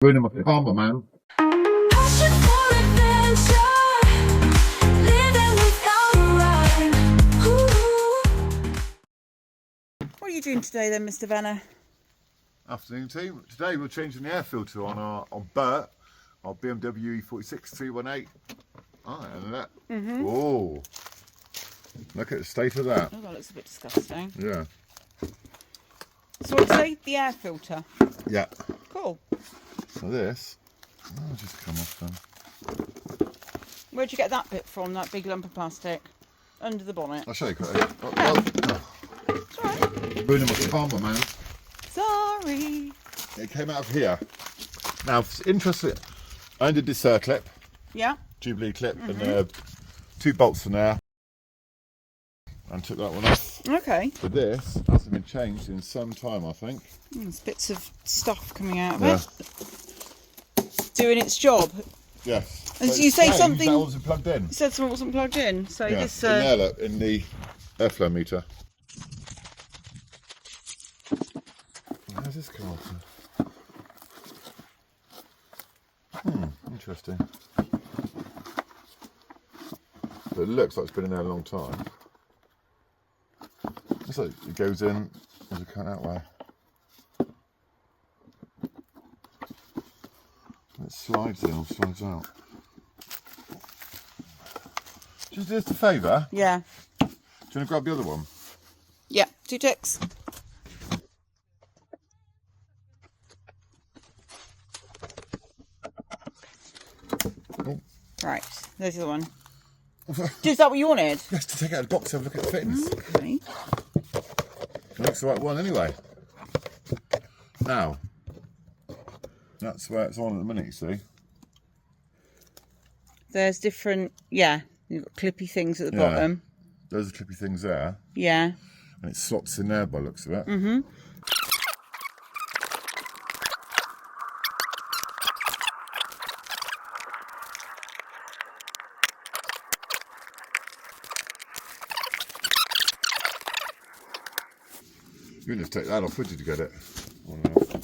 Ruining my karma, man. Passion for adventure, living without a rhyme. Ooh. What are you doing today then, Mr. Vanner? Afternoon team. Today we're changing the air filter on Bert, our BMW E46 318. Oh, and that. Oh, look at the state of that. Oh, that looks a bit disgusting. Yeah. So I'd say the air filter. Yeah. Cool. So this, I'll just come off then. Where'd you get that bit from, that big lump of plastic? Under the bonnet. I'll show you quickly. It's alright. Ruining my karma, man. Sorry. It came out of here. Now, it's interesting. I undid this clip, Yeah. Jubilee clip, and 2 bolts in there, and took that one off. Okay. But this hasn't been changed in some time, I think. There's bits of stuff coming out of Yeah. it. Doing its job. Yes. And So so you it's say strange something. that wasn't plugged in. You said something wasn't plugged in. So Yeah. this. In there, look, in the airflow meter. How's this come off? Interesting. But it looks like it's been in there a long time. Looks like it goes in as a cut that way. It slides in or slides out. Just do us a favour. Yeah. Do you want to grab the other one? Yeah. 2 ticks. Oh. Right. There's the other one. Is that what you wanted? Yes, to take out the box and have a look at the fittings. Okay. It looks the right one anyway. Now, that's where it's on at the minute, you see. There's different. Yeah. You've got clippy things at the Yeah. bottom. Those are clippy things there. Yeah. And it slots in there by the looks of it. You wouldn't have taken that off, would you, to get it? Oh, no.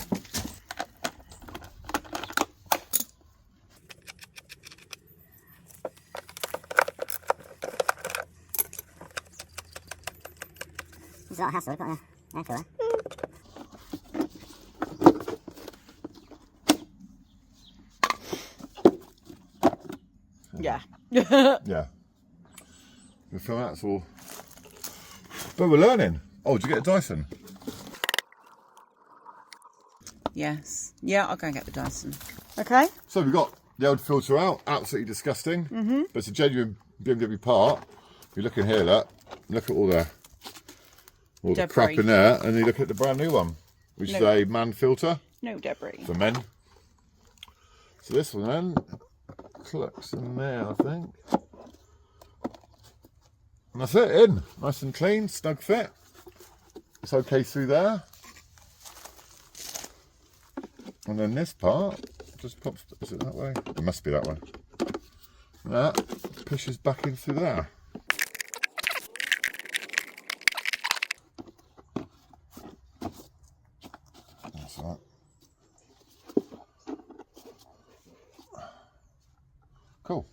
It's not a hassle, we've got an air cooler. Yeah. Yeah. We feel that's all. But we're learning. Oh, did you get a Dyson? Yes. Yeah, I'll go and get the Dyson. Okay. So we've got the old filter out, absolutely disgusting. But it's a genuine BMW part. You look in here, look at all the crap Debris. in there, and you look at the brand new one, which is No. a man filter No debris. for men. So this one then clucks in there, I think. And that's it, in. Nice and clean, snug fit. It's okay through there. And then this part just pops, is it that way? It must be that way. That pushes back in through there. That's that. Cool.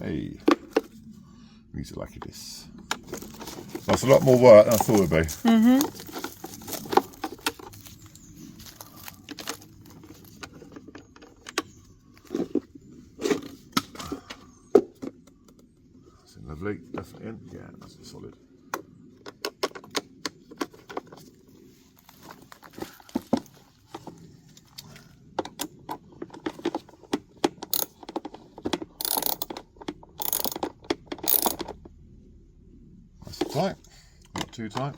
Hey, music like this. That's a lot more work than I thought it would be. That's it, lovely. Definitely in. Yeah, that's solid. That's tight. Not too tight.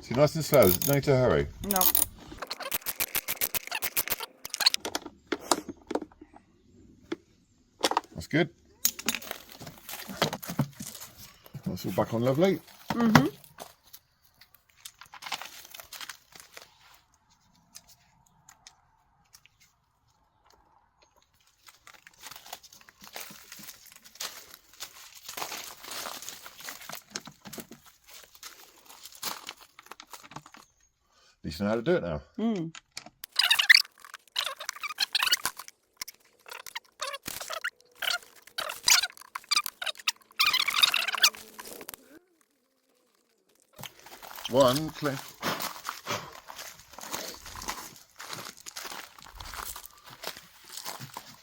See, nice and slow. No need to hurry. No. That's good. That's all back on lovely. least you know how to do it now. One click.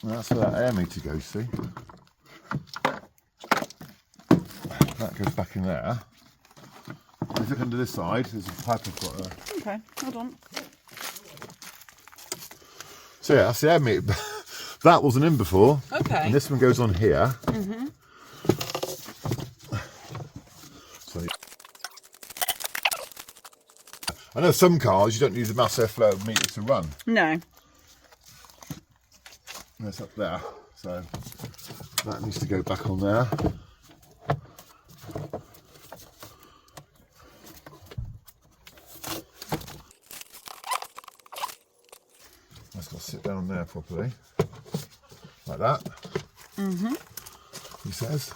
That's where that air meter goes, see? That goes back in there. If you look under this side, there's a pipe I've got there. Okay, hold on. So yeah, that's the air meter. That wasn't in before. Okay. And this one goes on here. So, I know some cars you don't need the mass airflow meter to run. No. That's up there, so that needs to go back on there. That's got to sit down there properly, like that. He says.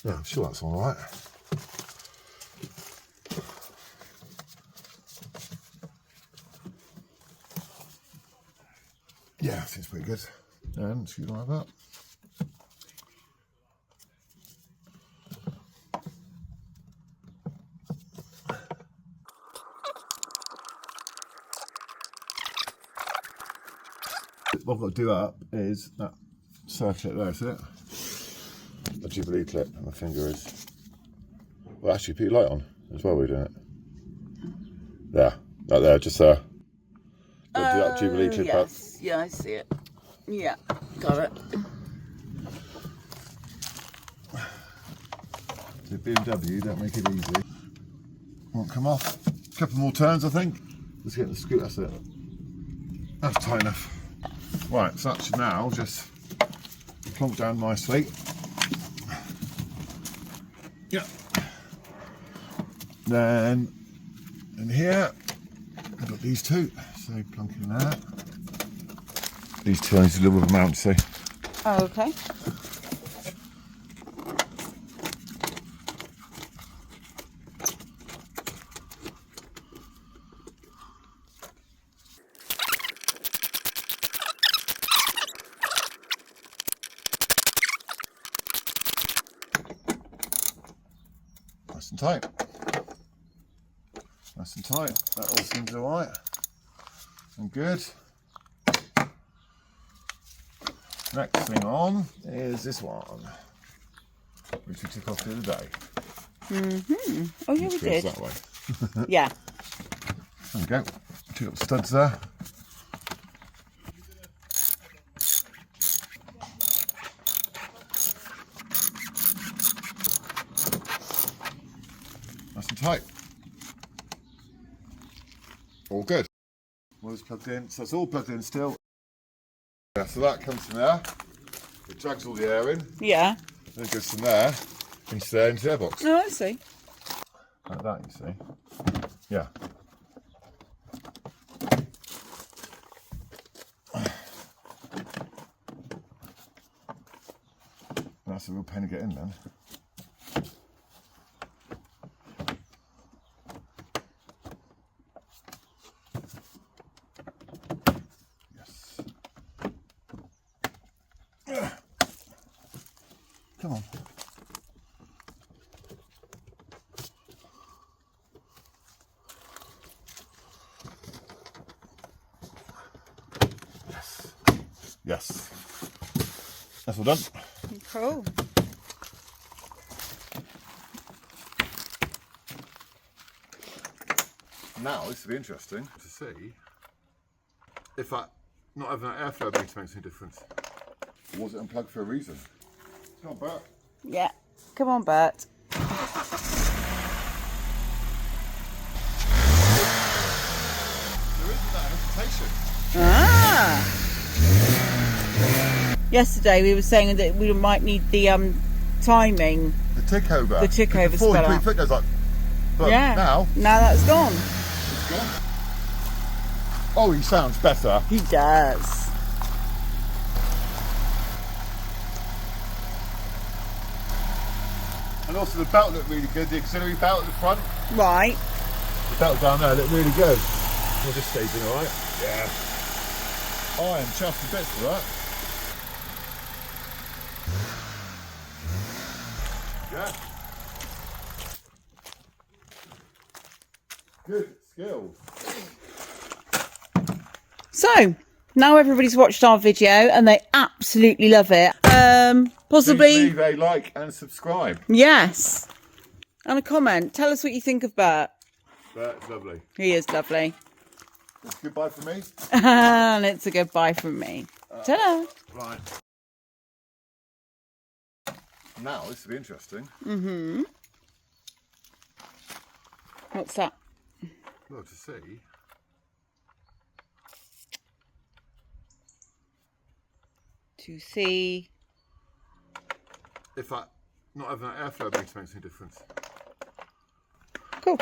Yeah, I'm sure that's all right. Yeah, seems pretty good. And she's like that. What I've got to do up is that circlet there, is it? A Jubilee clip, my finger is. Well, actually, put your light on as well, we're doing it. There, right there, just there. Do that Jubilee clip up. Yes. Yeah, I see it. Yeah, got it. The BMW don't make it easy. Won't come off. A couple more turns, I think. Let's get the screw. That's it. That's tight enough. Right, so that should now just plonk down nicely. Yeah. Then in here, I've got these two. So plonk in there. These two need a little bit of a mount, see. Oh, okay. Nice and tight. Nice and tight. That all seems alright. And good. Next thing on is this one, which we took off the other day. Oh, yeah, we Goes did. that way. Yeah. There we go. Two little studs there. Nice and tight. All good. Well, it's plugged in. So it's all plugged in still. Yeah, so that comes from there. It drags all the air in. Yeah. Then it goes from there into there into the airbox. Oh, I see. Like that, you see. Yeah. That's a real pain to get in then. Yes. Come on. Yes. That's all done. Cool. Now, this will be interesting to see if that not having that airflow meter makes any difference. Or was it unplugged for a reason? Come on, Bert. Yeah. Come on, Bert. There isn't that hesitation. Ah. Yesterday we were saying that we might need the timing. The tick over. The tick over Before you spell put your out. foot goes like, but Yeah. now Now that's gone. it's gone. Oh, he sounds better. He does. And also the belt looked really good, the auxiliary belt at the front. Right. The belt down there looked really good. Well, this stays in alright. Yeah. I am chuffed to bits for that. Yeah. Good skills. So, now everybody's watched our video and they absolutely love it. Possibly... Please leave a like and subscribe. Yes. And a comment. Tell us what you think of Bert. That's lovely. He is lovely. That's goodbye from me. And it's a goodbye from me. Ta-da. Right. Now, this will be interesting. Mm-hmm. What's that? Well, to see. To see... If that, not having that airflow meter makes any difference. Cool.